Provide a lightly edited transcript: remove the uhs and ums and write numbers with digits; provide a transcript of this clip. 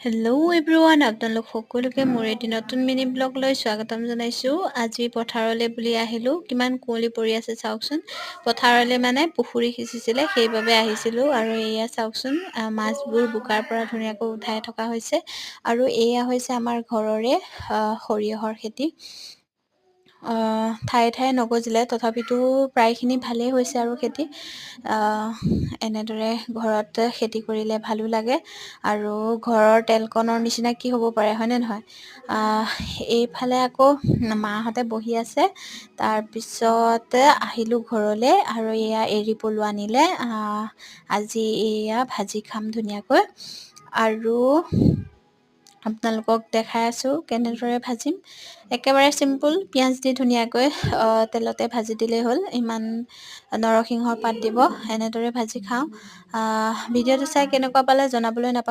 Hello' everyone, আপোনালোক সকলোকে মোৰ এটি নতুন মিনি ব্লগলৈ স্বাগতম জনাইছোঁ। আজি পথাৰলৈ বুলি আহিলোঁ। কিমান কুঁৱলী পৰি আছে চাওকচোন। পথাৰলৈ মানে পুখুৰী সিঁচিছিলে, সেইবাবে আহিছিলোঁ। আৰু এয়া চাওকচোন, মাছবোৰ বোকাৰ পৰা ধুনীয়াকৈ উঠাই থকা হৈছে। আৰু এয়া হৈছে আমাৰ ঘৰৰে সৰিয়হৰ খেতি। ঠায়ে ঠায়ে নগজিলে, তথাপিতো প্ৰায়খিনি ভালেই হৈছে আৰু খেতি। এনেদৰে ঘৰত খেতি কৰিলে ভালো লাগে। আৰু ঘৰৰ তেলকণৰ নিচিনা কি হ'ব পাৰে, হয়নে নহয়? এইফালে আকৌ মাহঁতে বহি আছে। তাৰপিছতে আহিলোঁ ঘৰলৈ আৰু এয়া এৰী পলু আনিলে। আজি এয়া ভাজি খাম ধুনীয়াকৈ। আৰু আপোনালোকক দেখাই আছোঁ কেনেদৰে ভাজিম। একেবাৰে চিম্পুল, পিঁয়াজ দি ধুনীয়াকৈ তেলতে ভাজি দিলেই হ'ল। ইমান নৰসিংহৰ পাত দিব, এনেদৰে ভাজি খাওঁ। ভিডিঅ'টো চাই কেনেকুৱা পালে জনাবলৈ নাপাহৰিব।